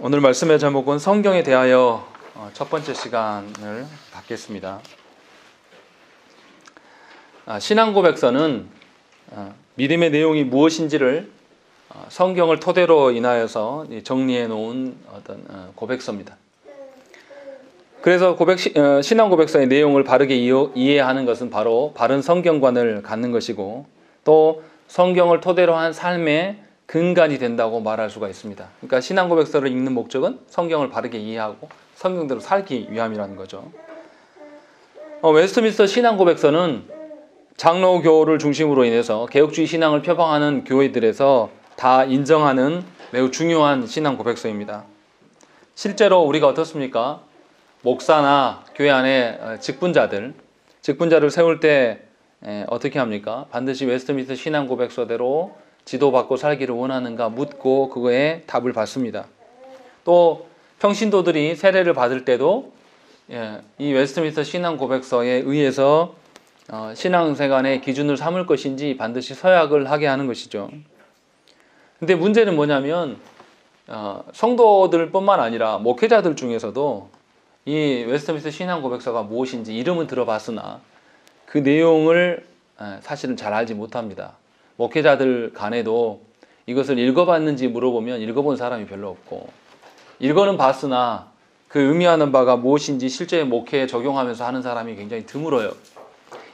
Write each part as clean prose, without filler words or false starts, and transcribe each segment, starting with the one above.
오늘 말씀의 제목은 성경에 대하여 첫 번째 시간을 갖겠습니다. 신앙고백서는 믿음의 내용이 무엇인지를 성경을 토대로 인하여서 정리해 놓은 어떤 고백서입니다. 그래서 신앙고백서의 내용을 바르게 이해하는 것은 바로 바른 성경관을 갖는 것이고, 또 성경을 토대로 한 삶의 근간이 된다고 말할 수가 있습니다. 그러니까 신앙고백서를 읽는 목적은 성경을 바르게 이해하고 성경대로 살기 위함이라는 거죠. 웨스트민스터 신앙고백서는 장로교를 중심으로 인해서 개혁주의 신앙을 표방하는 교회들에서 다 인정하는 매우 중요한 신앙고백서입니다. 실제로 우리가 어떻습니까? 목사나 교회 안에 직분자를 세울 때 어떻게 합니까? 반드시 웨스트민스터 신앙고백서대로 지도받고 살기를 원하는가 묻고 그거에 답을 받습니다. 또 평신도들이 세례를 받을 때도 이 웨스트민스터 신앙고백서에 의해서 신앙생활의 기준을 삼을 것인지 반드시 서약을 하게 하는 것이죠. 근데 문제는 뭐냐면 성도들 뿐만 아니라 목회자들 중에서도 이 웨스트민스터 신앙고백서가 무엇인지 이름은 들어봤으나 그 내용을 사실은 잘 알지 못합니다. 목회자들 간에도 이것을 읽어봤는지 물어보면 읽어본 사람이 별로 없고, 읽어는 봤으나 그 의미하는 바가 무엇인지 실제 목회에 적용하면서 하는 사람이 굉장히 드물어요.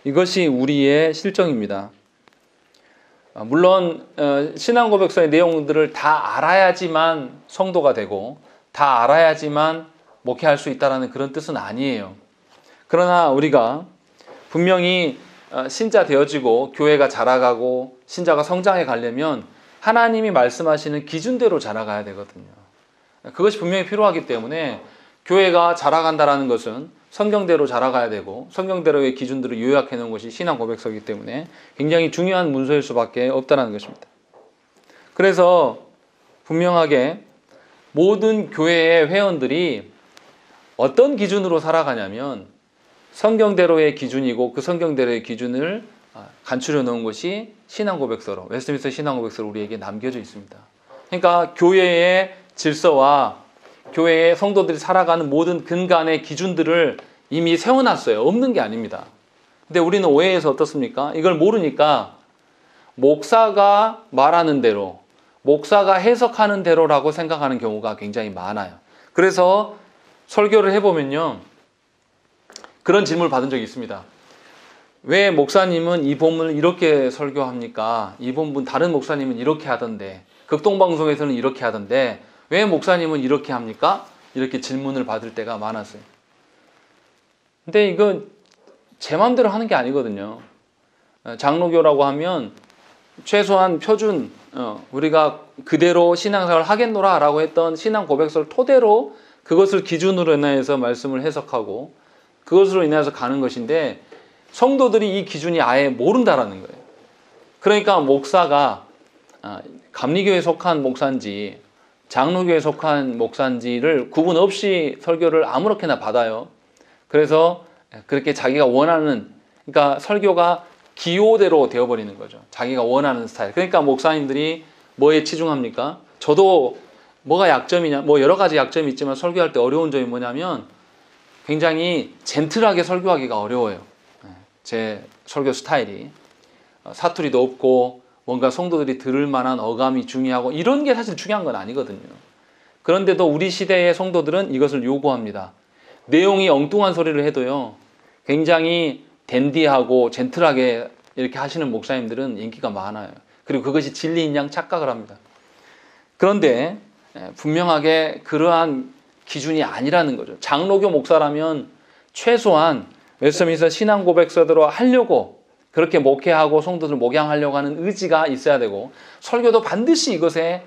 이것이 우리의 실정입니다. 물론 신앙고백서의 내용들을 다 알아야지만 성도가 되고 다 알아야지만 목회할 수 있다는 그런 뜻은 아니에요. 그러나 우리가 분명히 신자 되어지고 교회가 자라가고 신자가 성장해 가려면 하나님이 말씀하시는 기준대로 자라가야 되거든요. 그것이 분명히 필요하기 때문에 교회가 자라간다는 것은 성경대로 자라가야 되고 성경대로의 기준들을 요약해 놓은 것이 신앙고백서이기 때문에 굉장히 중요한 문서일 수밖에 없다는 것입니다. 그래서 분명하게 모든 교회의 회원들이 어떤 기준으로 살아가냐면 성경대로의 기준이고 그 성경대로의 기준을 간추려 놓은 것이 신앙고백서로, 웨스트민스터 신앙고백서로 우리에게 남겨져 있습니다. 그러니까 교회의 질서와 교회의 성도들이 살아가는 모든 근간의 기준들을 이미 세워놨어요. 없는 게 아닙니다. 근데 우리는 오해해서 어떻습니까? 이걸 모르니까 목사가 말하는 대로, 목사가 해석하는 대로라고 생각하는 경우가 굉장히 많아요. 그래서 설교를 해보면요, 그런 질문을 받은 적이 있습니다. 왜 목사님은 이 본문을 이렇게 설교합니까? 이 본문 다른 목사님은 이렇게 하던데, 극동방송에서는 이렇게 하던데 왜 목사님은 이렇게 합니까? 이렇게 질문을 받을 때가 많았어요. 근데 이건 제 마음대로 하는 게 아니거든요. 장로교라고 하면 최소한 표준, 우리가 그대로 신앙생활을 하겠노라 라고 했던 신앙고백서를 토대로 그것을 기준으로 인해서 말씀을 해석하고 그것으로 인해서 가는 것인데, 성도들이 이 기준이 아예 모른다라는 거예요. 그러니까 목사가 감리교에 속한 목사인지 장로교에 속한 목사인지를 구분 없이 설교를 아무렇게나 받아요. 그래서 그렇게 자기가 원하는, 그러니까 설교가 기호대로 되어버리는 거죠. 자기가 원하는 스타일. 그러니까 목사님들이 뭐에 치중합니까? 저도 뭐가 약점이냐, 뭐 여러 가지 약점이 있지만 설교할 때 어려운 점이 뭐냐면 굉장히 젠틀하게 설교하기가 어려워요. 제 설교 스타일이 사투리도 없고 뭔가 성도들이 들을 만한 어감이 중요하고 이런 게 사실 중요한 건 아니거든요. 그런데도 우리 시대의 성도들은 이것을 요구합니다. 내용이 엉뚱한 소리를 해도요, 굉장히 댄디하고 젠틀하게 이렇게 하시는 목사님들은 인기가 많아요. 그리고 그것이 진리인 양 착각을 합니다. 그런데 분명하게 그러한 기준이 아니라는 거죠. 장로교 목사라면 최소한 웨스트민스터 신앙고백서대로 하려고, 그렇게 목회하고 성도들 목양하려고 하는 의지가 있어야 되고, 설교도 반드시 이것에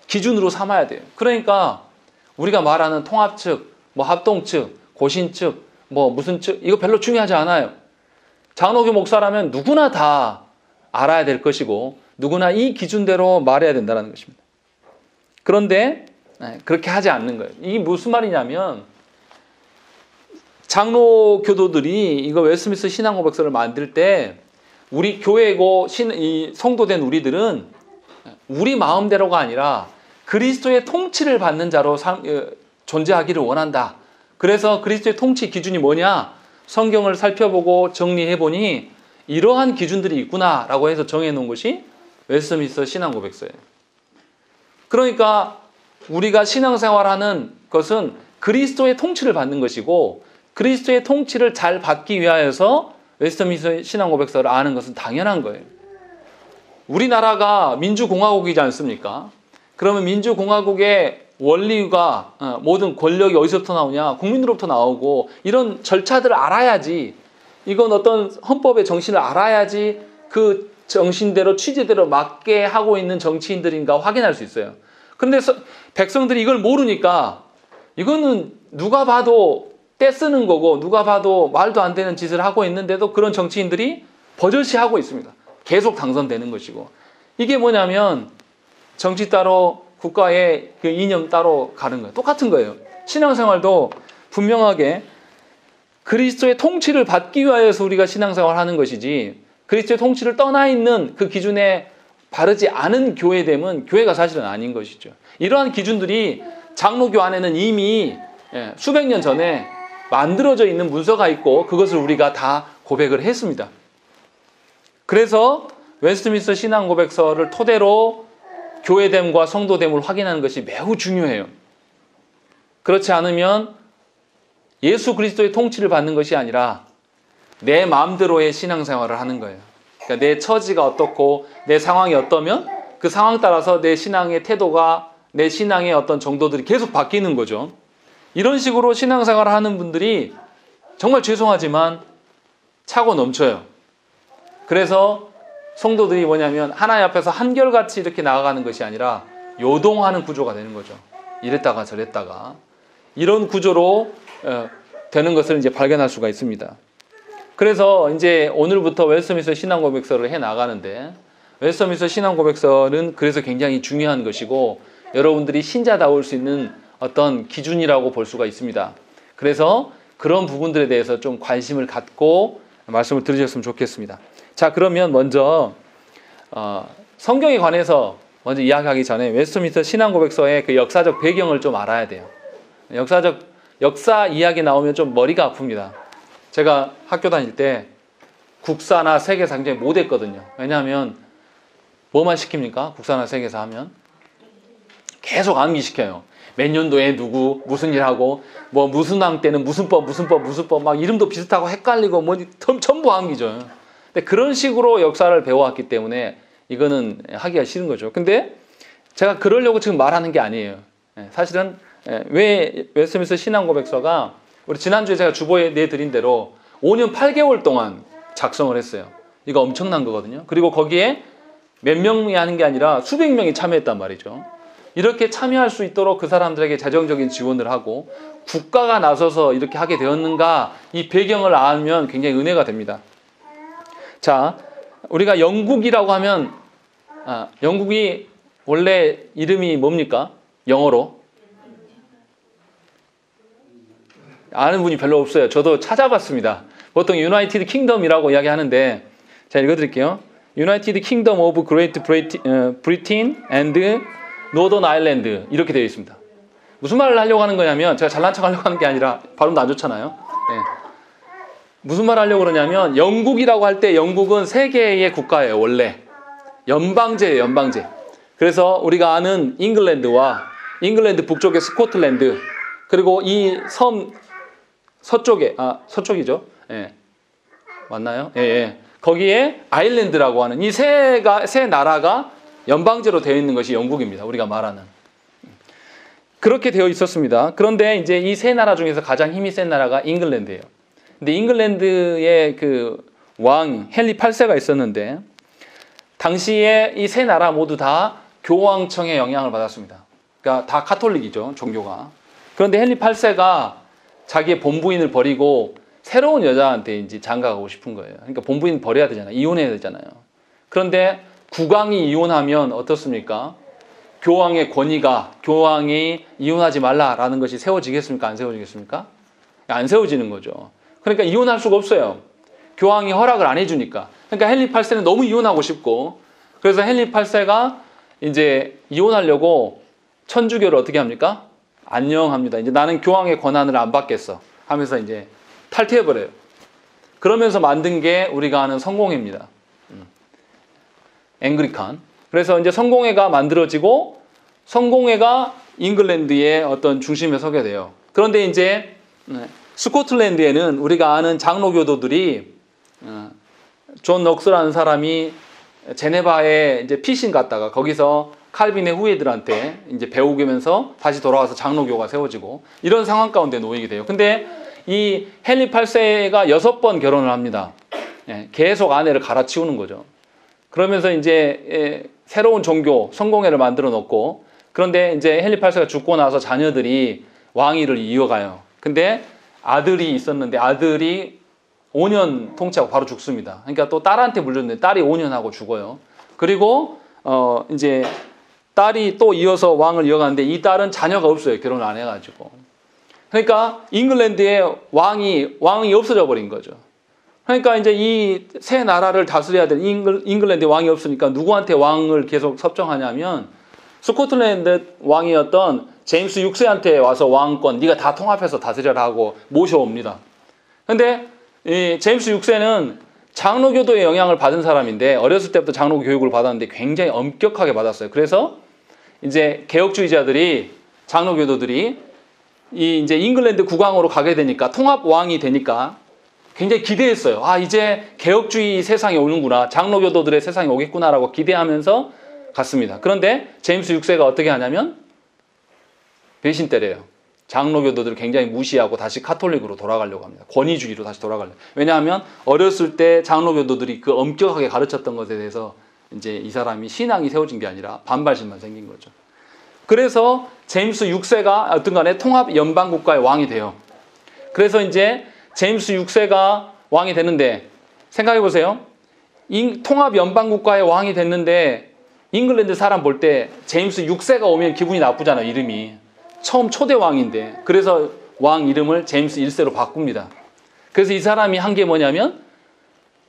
기준으로 삼아야 돼요. 그러니까 우리가 말하는 통합 측, 뭐 합동 측, 고신 측, 뭐 무슨 측, 이거 별로 중요하지 않아요. 장로교 목사라면 누구나 다 알아야 될 것이고 누구나 이 기준대로 말해야 된다는 것입니다. 그런데 그렇게 하지 않는 거예요. 이게 무슨 말이냐면, 장로 교도들이 이거 웨스트민스터 신앙고백서를 만들 때 우리 교회고 이 성도된 우리들은 우리 마음대로가 아니라 그리스도의 통치를 받는 자로 존재하기를 원한다. 그래서 그리스도의 통치 기준이 뭐냐? 성경을 살펴보고 정리해보니 이러한 기준들이 있구나라고 해서 정해놓은 것이 웨스트민스터 신앙고백서예요. 그러니까 우리가 신앙생활하는 것은 그리스도의 통치를 받는 것이고 그리스도의 통치를 잘 받기 위하여서 웨스트민스터 신앙고백서를 아는 것은 당연한 거예요. 우리나라가 민주공화국이지 않습니까? 그러면 민주공화국의 원리가 모든 권력이 어디서부터 나오냐? 국민으로부터 나오고 이런 절차들을 알아야지, 이건 어떤 헌법의 정신을 알아야지 그 정신대로 취지대로 맞게 하고 있는 정치인들인가 확인할 수 있어요. 그런데 백성들이 이걸 모르니까 이거는 누가 봐도 떼쓰는 거고 누가 봐도 말도 안 되는 짓을 하고 있는데도 그런 정치인들이 버젓이 하고 있습니다. 계속 당선되는 것이고, 이게 뭐냐면 정치 따로 국가의 그 이념 따로 가는 거예요. 똑같은 거예요. 신앙생활도 분명하게 그리스도의 통치를 받기 위하여서 우리가 신앙생활을 하는 것이지, 그리스도의 통치를 떠나 있는 그 기준에 바르지 않은 교회됨은 교회가 사실은 아닌 것이죠. 이러한 기준들이 장로교 안에는 이미 수백 년 전에 만들어져 있는 문서가 있고 그것을 우리가 다 고백을 했습니다. 그래서 웨스트민스터 신앙고백서를 토대로 교회됨과 성도됨을 확인하는 것이 매우 중요해요. 그렇지 않으면 예수 그리스도의 통치를 받는 것이 아니라 내 마음대로의 신앙생활을 하는 거예요. 그러니까 내 처지가 어떻고 내 상황이 어떠면 그 상황 따라서 내 신앙의 태도가, 내 신앙의 어떤 정도들이 계속 바뀌는 거죠. 이런 식으로 신앙생활을 하는 분들이 정말 죄송하지만 차고 넘쳐요. 그래서 성도들이 뭐냐면 하나님 앞에서 한결같이 이렇게 나아가는 것이 아니라 요동하는 구조가 되는 거죠. 이랬다가 저랬다가 이런 구조로 되는 것을 이제 발견할 수가 있습니다. 그래서 이제 오늘부터 웨스트민스터 신앙고백서를 해 나가는데, 웨스트민스터 신앙고백서는 그래서 굉장히 중요한 것이고 여러분들이 신자다울 수 있는 어떤 기준이라고 볼 수가 있습니다. 그래서 그런 부분들에 대해서 좀 관심을 갖고 말씀을 들으셨으면 좋겠습니다. 자, 그러면 먼저 성경에 관해서 먼저 이야기하기 전에 웨스트민스터 신앙고백서의 그 역사적 배경을 좀 알아야 돼요. 역사 이야기 나오면 좀 머리가 아픕니다. 제가 학교 다닐 때 국사나 세계사 굉장히 못했거든요. 왜냐하면 뭐만 시킵니까? 국사나 세계사 하면 계속 암기시켜요. 몇 년도에 누구 무슨 일 하고 뭐 무슨 왕 때는 무슨 법 막 이름도 비슷하고 헷갈리고 뭐 전부 암기죠. 근데 그런 식으로 역사를 배워왔기 때문에 이거는 하기가 싫은 거죠. 근데 제가 그러려고 지금 말하는 게 아니에요. 사실은 왜 웨스트민스터 신앙고백서가 우리 지난주에 제가 주보에 내드린 대로 5년 8개월 동안 작성을 했어요. 이거 엄청난 거거든요. 그리고 거기에 몇 명이 하는 게 아니라 수백 명이 참여했단 말이죠. 이렇게 참여할 수 있도록 그 사람들에게 재정적인 지원을 하고 국가가 나서서 이렇게 하게 되었는가, 이 배경을 알면 굉장히 은혜가 됩니다. 자, 우리가 영국이라고 하면 영국이 원래 이름이 뭡니까? 영어로 아는 분이 별로 없어요. 저도 찾아봤습니다. 보통 유나이티드 킹덤이라고 이야기하는데, 자, 읽어드릴게요. United Kingdom of Great Britain and Northern Ireland 이렇게 되어 있습니다. 무슨 말을 하려고 하는 거냐면, 제가 잘난 척 하려고 하는 게 아니라 발음도 안 좋잖아요. 네. 무슨 말을 하려고 그러냐면, 영국이라고 할 때 영국은 세 개의 국가예요. 원래 연방제예요. 연방제. 그래서 우리가 아는 잉글랜드와 잉글랜드 북쪽의 스코틀랜드, 그리고 이 섬 서쪽에 서쪽이죠. 예. 맞나요? 예, 예. 거기에 아일랜드라고 하는 이 세 나라가 연방제로 되어 있는 것이 영국입니다. 우리가 말하는. 그렇게 되어 있었습니다. 그런데 이제 이 세 나라 중에서 가장 힘이 센 나라가 잉글랜드예요. 근데 잉글랜드의 그 왕 헨리 8세가 있었는데, 당시에 이 세 나라 모두 다 교황청의 영향을 받았습니다. 그러니까 다 카톨릭이죠, 종교가. 그런데 헨리 8세가 자기의 본부인을 버리고 새로운 여자한테 이제 장가가고 싶은 거예요. 그러니까 본부인 버려야 되잖아요. 이혼해야 되잖아요. 그런데 국왕이 이혼하면 어떻습니까? 교황의 권위가, 교황이 이혼하지 말라라는 것이 세워지겠습니까? 안 세워지겠습니까? 안 세워지는 거죠. 그러니까 이혼할 수가 없어요. 교황이 허락을 안 해주니까. 그러니까 헨리 8세는 너무 이혼하고 싶고, 그래서 헨리 8세가 이제 이혼하려고 천주교를 어떻게 합니까? 안녕합니다. 이제 나는 교황의 권한을 안 받겠어 하면서 이제 탈퇴해버려요. 그러면서 만든 게 우리가 아는 성공회입니다. 앵글리칸. 그래서 이제 성공회가 만들어지고 성공회가 잉글랜드의 어떤 중심에 서게 돼요. 그런데 이제 스코틀랜드에는 우리가 아는 장로교도들이 존 넉스라는 사람이 제네바에 이제 피신 갔다가 거기서 칼빈의 후예들한테 이제 배우면서 다시 돌아와서 장로교가 세워지고 이런 상황 가운데 놓이게 돼요. 근데 이 헨리 8세가 6번 결혼을 합니다. 계속 아내를 갈아치우는 거죠. 그러면서 이제 새로운 종교 성공회를 만들어 놓고 그런데 이제 헨리 8세가 죽고 나서 자녀들이 왕위를 이어가요. 근데 아들이 있었는데 아들이 5년 통치하고 바로 죽습니다. 그러니까 또 딸한테 물렸는데 딸이 5년 하고 죽어요. 그리고 이제 딸이 또 이어서 왕을 이어가는데 이 딸은 자녀가 없어요. 결혼을 안 해가지고. 그러니까 잉글랜드의 왕이 없어져 버린 거죠. 그러니까 이제 이 새 나라를 다스려야 될 잉글랜드의 왕이 없으니까 누구한테 왕을 계속 섭정하냐면 스코틀랜드 왕이었던 제임스 6세한테 와서 왕권 네가 다 통합해서 다스려라 하고 모셔옵니다. 근데 이 제임스 6세는 장로교도의 영향을 받은 사람인데 어렸을 때부터 장로교 교육을 받았는데 굉장히 엄격하게 받았어요. 그래서 이제 개혁주의자들이 장로교도들이 이 이제 잉글랜드 국왕으로 가게 되니까 통합 왕이 되니까 굉장히 기대했어요. 아, 이제 개혁주의 세상이 오는구나. 장로교도들의 세상이 오겠구나라고 기대하면서 갔습니다. 그런데 제임스 6세가 어떻게 하냐면 배신 때려요. 장로교도들을 굉장히 무시하고 다시 카톨릭으로 돌아가려고 합니다. 권위주의로 다시 돌아가려고. 왜냐하면 어렸을 때 장로교도들이 그 엄격하게 가르쳤던 것에 대해서 이제 이 사람이 신앙이 세워진 게 아니라 반발심만 생긴 거죠. 그래서 제임스 6세가 어떤 간에 통합 연방국가의 왕이 돼요. 그래서 이제 제임스 6세가 왕이 되는데 생각해 보세요. 통합 연방국가의 왕이 됐는데 잉글랜드 사람 볼 때 제임스 6세가 오면 기분이 나쁘잖아요. 이름이. 처음 초대 왕인데 그래서 왕 이름을 제임스 1세로 바꿉니다. 그래서 이 사람이 한 게 뭐냐면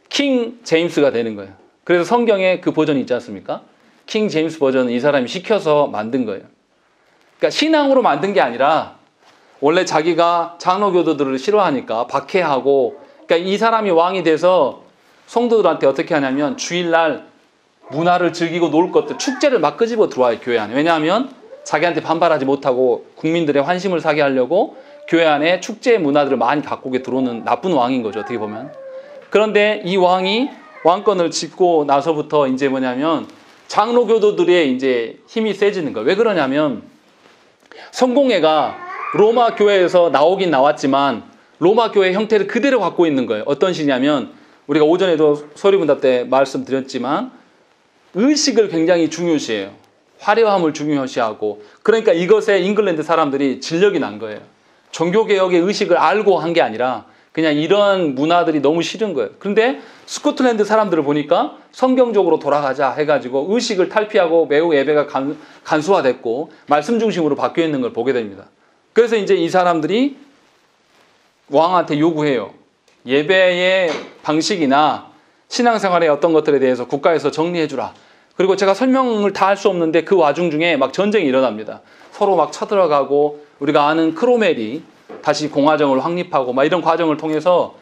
킹 제임스가 되는 거예요. 그래서 성경에 그 버전이 있지 않습니까? 킹 제임스 버전은 이 사람이 시켜서 만든 거예요. 그러니까 신앙으로 만든 게 아니라 원래 자기가 장로교도들을 싫어하니까 박해하고 그러니까 이 사람이 왕이 돼서 성도들한테 어떻게 하냐면 주일날 문화를 즐기고 놀 것들 축제를 막 끄집어 들어와요. 교회 안에. 왜냐하면 자기한테 반발하지 못하고 국민들의 환심을 사게 하려고 교회 안에 축제 문화들을 많이 갖고 오게 들어오는 나쁜 왕인 거죠. 어떻게 보면. 그런데 이 왕이 왕권을 짓고 나서부터 이제 뭐냐면 장로교도들의 이제 힘이 세지는 거예요. 왜 그러냐면 성공회가 로마 교회에서 나오긴 나왔지만 로마 교회 형태를 그대로 갖고 있는 거예요. 어떤 식이냐면 우리가 오전에도 소리분답 때 말씀드렸지만 의식을 굉장히 중요시해요. 화려함을 중요시하고 그러니까 이것에 잉글랜드 사람들이 진력이 난 거예요. 종교개혁의 의식을 알고 한 게 아니라 그냥 이런 문화들이 너무 싫은 거예요. 그런데 스코틀랜드 사람들을 보니까 성경적으로 돌아가자 해가지고 의식을 탈피하고 매우 예배가 간소화됐고 말씀 중심으로 바뀌어 있는 걸 보게 됩니다. 그래서 이제 이 사람들이 왕한테 요구해요. 예배의 방식이나 신앙생활의 어떤 것들에 대해서 국가에서 정리해주라. 그리고 제가 설명을 다 할 수 없는데 그 와중 중에 막 전쟁이 일어납니다. 서로 막 쳐들어가고 우리가 아는 크로멜이 다시 공화정을 확립하고 막 이런 과정을 통해서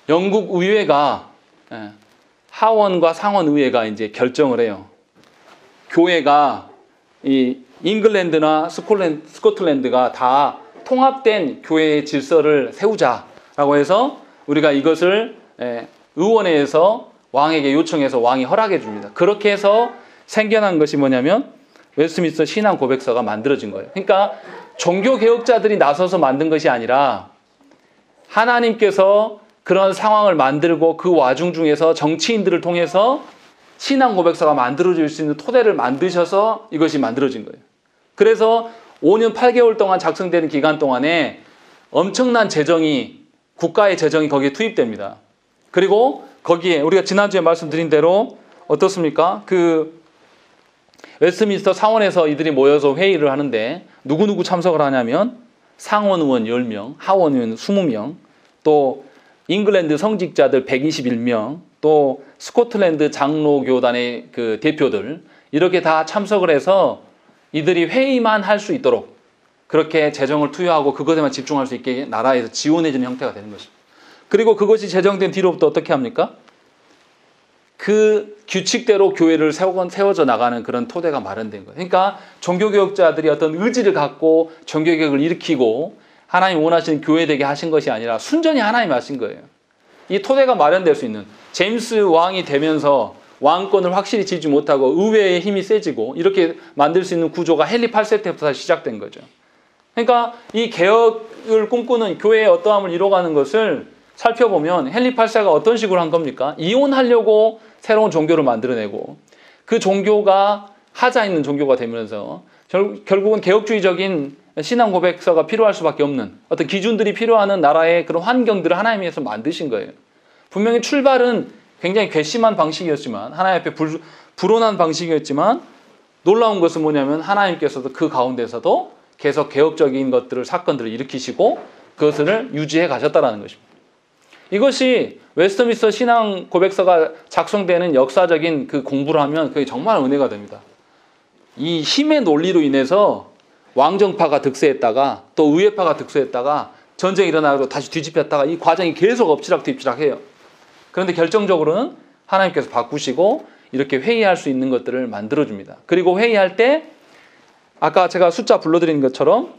영국 의회가 하원과 상원 의회가 이제 결정을 해요. 교회가 이 잉글랜드나 스코틀랜드가 다 통합된 교회의 질서를 세우자라고 해서 우리가 이것을 의원회에서 왕에게 요청해서 왕이 허락해 줍니다. 그렇게 해서 생겨난 것이 뭐냐면 웨스트민스터 신앙 고백서가 만들어진 거예요. 그러니까 종교 개혁자들이 나서서 만든 것이 아니라 하나님께서 그런 상황을 만들고 그 와중 중에서 정치인들을 통해서 신앙 고백서가 만들어질 수 있는 토대를 만드셔서 이것이 만들어진 거예요. 그래서 5년 8개월 동안 작성되는 기간 동안에 엄청난 재정이 국가의 재정이 거기에 투입됩니다. 그리고 거기에 우리가 지난주에 말씀드린 대로 어떻습니까? 그 웨스트민스터 상원에서 이들이 모여서 회의를 하는데 누구누구 참석을 하냐면 상원 의원 10명, 하원 의원 20명, 또 잉글랜드 성직자들 121명, 또 스코틀랜드 장로교단의 그 대표들 이렇게 다 참석을 해서 이들이 회의만 할 수 있도록 그렇게 재정을 투여하고 그것에만 집중할 수 있게 나라에서 지원해주는 형태가 되는 것입니다. 그리고 그것이 제정된 뒤로부터 어떻게 합니까? 그 규칙대로 교회를 세워져 나가는 그런 토대가 마련된 거예요. 그러니까 종교개혁자들이 어떤 의지를 갖고 종교개혁을 일으키고 하나님 원하시는 교회 되게 하신 것이 아니라 순전히 하나님이 하신 거예요. 이 토대가 마련될 수 있는, 제임스 왕이 되면서 왕권을 확실히 지지 못하고 의회의 힘이 세지고 이렇게 만들 수 있는 구조가 헨리 8세 때부터 시작된 거죠. 그러니까 이 개혁을 꿈꾸는 교회의 어떠함을 이뤄가는 것을 살펴보면 헨리 8세가 어떤 식으로 한 겁니까? 이혼하려고 새로운 종교를 만들어내고 그 종교가 하자 있는 종교가 되면서 결국은 개혁주의적인 신앙 고백서가 필요할 수밖에 없는 어떤 기준들이 필요한 나라의 그런 환경들을 하나님께서 만드신 거예요. 분명히 출발은 굉장히 괘씸한 방식이었지만 하나님 앞에 불온한 방식이었지만 놀라운 것은 뭐냐면 하나님께서도 그 가운데서도 계속 개혁적인 사건들을 일으키시고 그것을 유지해 가셨다는 것입니다. 이것이 웨스트민스터 신앙 고백서가 작성되는 역사적인 그 공부를 하면 그게 정말 은혜가 됩니다. 이 힘의 논리로 인해서 왕정파가 득세했다가 또 의회파가 득세했다가 전쟁이 일어나고 다시 뒤집혔다가 이 과정이 계속 엎치락뒤치락해요. 그런데 결정적으로는 하나님께서 바꾸시고 이렇게 회의할 수 있는 것들을 만들어줍니다. 그리고 회의할 때 아까 제가 숫자 불러드린 것처럼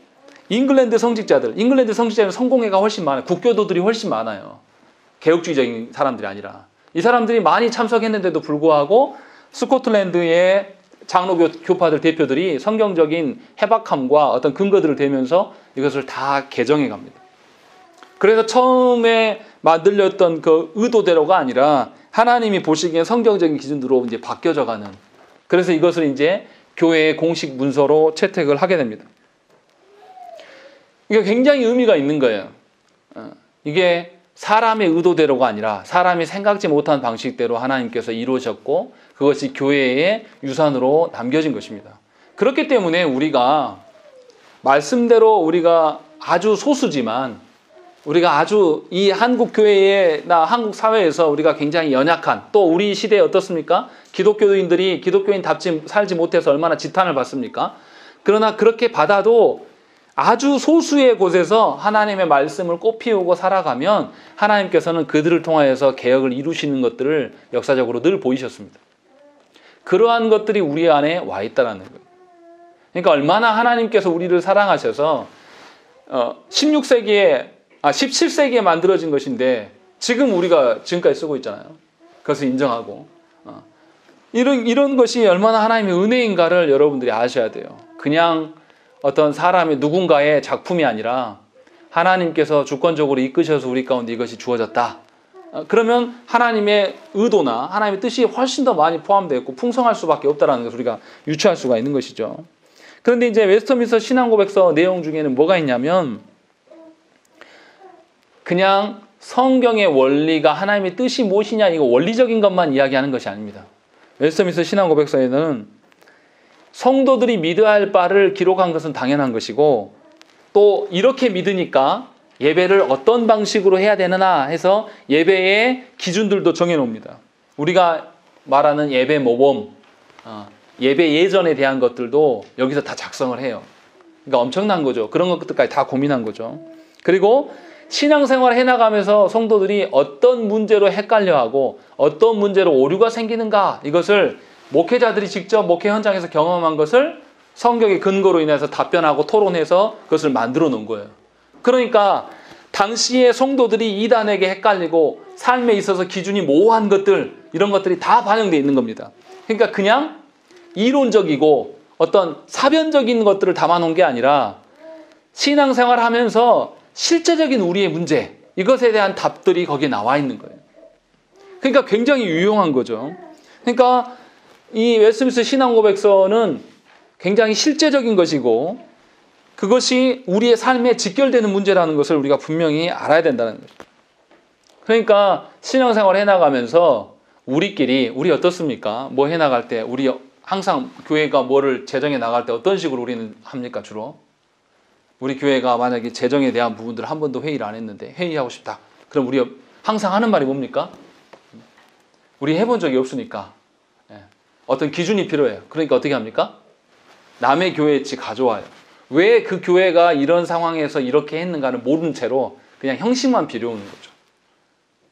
잉글랜드 성직자들은 성공회가 훨씬 많아요. 국교도들이 훨씬 많아요. 개혁주의적인 사람들이 아니라. 이 사람들이 많이 참석했는데도 불구하고 스코틀랜드의 장로교파들 대표들이 성경적인 해박함과 어떤 근거들을 대면서 이것을 다 개정해 갑니다. 그래서 처음에 만들렸던 그 의도대로가 아니라 하나님이 보시기엔 성경적인 기준으로 이제 바뀌어져 가는, 그래서 이것을 이제 교회의 공식 문서로 채택을 하게 됩니다. 이게 굉장히 의미가 있는 거예요. 이게 사람의 의도대로가 아니라 사람이 생각지 못한 방식대로 하나님께서 이루셨고 그것이 교회의 유산으로 남겨진 것입니다. 그렇기 때문에 우리가 말씀대로 우리가 아주 소수지만 우리가 아주 이 한국 교회나 한국 사회에서 우리가 굉장히 연약한, 또 우리 시대에 어떻습니까? 기독교인들이 기독교인답지 살지 못해서 얼마나 지탄을 받습니까? 그러나 그렇게 받아도 아주 소수의 곳에서 하나님의 말씀을 꽃피우고 살아가면 하나님께서는 그들을 통하여서 개혁을 이루시는 것들을 역사적으로 늘 보이셨습니다. 그러한 것들이 우리 안에 와 있다는 거예요. 그러니까 얼마나 하나님께서 우리를 사랑하셔서 17세기에 만들어진 것인데 지금 우리가 지금까지 쓰고 있잖아요. 그것을 인정하고 이런 것이 얼마나 하나님의 은혜인가를 여러분들이 아셔야 돼요. 그냥 어떤 사람의 누군가의 작품이 아니라 하나님께서 주권적으로 이끄셔서 우리 가운데 이것이 주어졌다. 그러면 하나님의 의도나 하나님의 뜻이 훨씬 더 많이 포함되어 있고 풍성할 수밖에 없다는 것을 우리가 유추할 수가 있는 것이죠. 그런데 이제 웨스트민스터 신앙고백서 내용 중에는 뭐가 있냐면 그냥 성경의 원리가 하나님의 뜻이 무엇이냐 이거 원리적인 것만 이야기하는 것이 아닙니다. 웨스트민스터 신앙고백서에는 성도들이 믿어야 할 바를 기록한 것은 당연한 것이고 또 이렇게 믿으니까 예배를 어떤 방식으로 해야 되느냐 해서 예배의 기준들도 정해놓습니다. 우리가 말하는 예배 모범, 예배 예전에 대한 것들도 여기서 다 작성을 해요. 그러니까 엄청난 거죠. 그런 것들까지 다 고민한 거죠. 그리고 신앙생활을 해나가면서 성도들이 어떤 문제로 헷갈려하고 어떤 문제로 오류가 생기는가 이것을 목회자들이 직접 목회 현장에서 경험한 것을 성경의 근거로 인해서 답변하고 토론해서 그것을 만들어 놓은 거예요. 그러니까 당시의 성도들이 이단에게 헷갈리고 삶에 있어서 기준이 모호한 것들 이런 것들이 다 반영되어 있는 겁니다. 그러니까 그냥 이론적이고 어떤 사변적인 것들을 담아놓은 게 아니라 신앙생활을 하면서 실제적인 우리의 문제 이것에 대한 답들이 거기에 나와 있는 거예요. 그러니까 굉장히 유용한 거죠. 그러니까 이 웨스트민스터 신앙고백서는 굉장히 실제적인 것이고 그것이 우리의 삶에 직결되는 문제라는 것을 우리가 분명히 알아야 된다는 거죠. 그러니까 신앙생활을 해나가면서 우리 어떻습니까? 뭐 해나갈 때 우리 항상 교회가 뭐를 재정해 나갈 때 어떤 식으로 우리는 합니까 주로? 우리 교회가 만약에 재정에 대한 부분들을 한 번도 회의를 안 했는데 회의하고 싶다. 그럼 우리 항상 하는 말이 뭡니까? 우리 해본 적이 없으니까 어떤 기준이 필요해요. 그러니까 어떻게 합니까? 남의 교회치 가져와요. 왜 그 교회가 이런 상황에서 이렇게 했는가를 모르는 채로 그냥 형식만 빌려오는 거죠.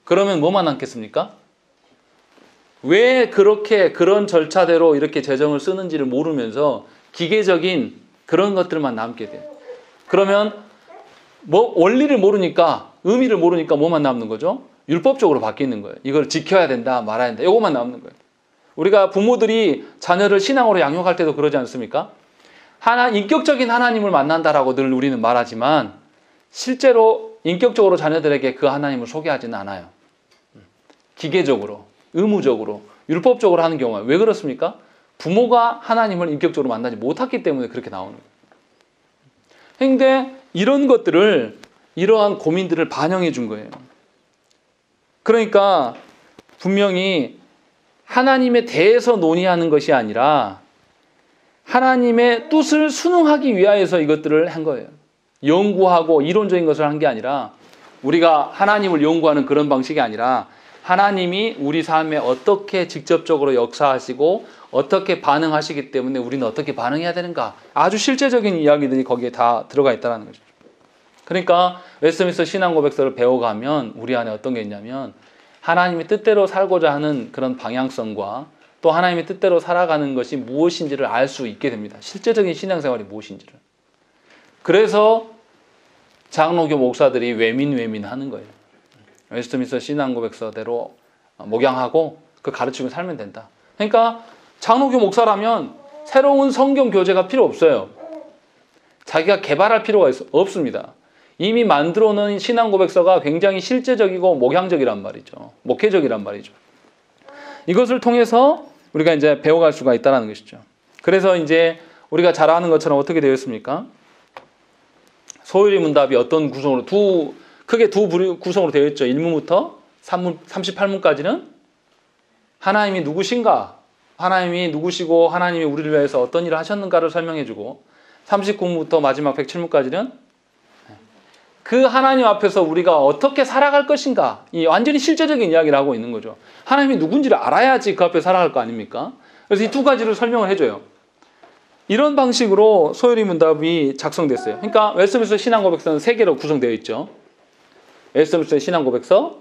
그러면 뭐만 남겠습니까? 왜 그렇게 그런 절차대로 이렇게 재정을 쓰는지를 모르면서 기계적인 그런 것들만 남게 돼요. 그러면 뭐 원리를 모르니까, 의미를 모르니까 뭐만 남는 거죠? 율법적으로 바뀌는 거예요. 이걸 지켜야 된다, 말아야 된다. 이것만 남는 거예요. 우리가 부모들이 자녀를 신앙으로 양육할 때도 그러지 않습니까? 인격적인 하나님을 만난다라고 늘 우리는 말하지만 실제로 인격적으로 자녀들에게 그 하나님을 소개하지는 않아요. 기계적으로, 의무적으로, 율법적으로 하는 경우가. 왜 그렇습니까? 부모가 하나님을 인격적으로 만나지 못했기 때문에 그렇게 나오는 거예요. 그런데 이런 것들을, 이러한 고민들을 반영해 준 거예요. 그러니까 분명히 하나님에 대해서 논의하는 것이 아니라 하나님의 뜻을 순응하기 위하여서 이것들을 한 거예요. 연구하고 이론적인 것을 한 게 아니라, 우리가 하나님을 연구하는 그런 방식이 아니라 하나님이 우리 삶에 어떻게 직접적으로 역사하시고 어떻게 반응하시기 때문에 우리는 어떻게 반응해야 되는가, 아주 실제적인 이야기들이 거기에 다 들어가 있다는 거죠. 그러니까 웨스트민스터 신앙고백서를 배워가면 우리 안에 어떤 게 있냐면, 하나님의 뜻대로 살고자 하는 그런 방향성과 또 하나님의 뜻대로 살아가는 것이 무엇인지를 알 수 있게 됩니다. 실제적인 신앙생활이 무엇인지를. 그래서 장로교 목사들이 외민하는 거예요. 웨스트민스터 신앙고백서대로 목양하고 그 가르치고 살면 된다. 그러니까 장로교 목사라면 새로운 성경 교재가 필요 없어요. 자기가 개발할 필요가 없습니다. 이미 만들어 놓은 신앙고백서가 굉장히 실제적이고 목양적이란 말이죠. 목회적이란 말이죠. 이것을 통해서 우리가 이제 배워갈 수가 있다는 것이죠. 그래서 이제 우리가 잘 아는 것처럼 어떻게 되어 있습니까? 소율이 문답이 어떤 구성으로, 크게 두 구성으로 되어 있죠. 1문부터 38문까지는 하나님이 누구신가, 하나님이 누구시고 하나님이 우리를 위해서 어떤 일을 하셨는가를 설명해 주고, 39문부터 마지막 107문까지는 그 하나님 앞에서 우리가 어떻게 살아갈 것인가, 이 완전히 실제적인 이야기를 하고 있는 거죠. 하나님이 누군지를 알아야지 그 앞에 살아갈 거 아닙니까? 그래서 이 두 가지를 설명을 해줘요. 이런 방식으로 소율이 문답이 작성됐어요. 그러니까 웨스트민스터 신앙고백서는 3개로 구성되어 있죠. 웨스트민스터 신앙고백서,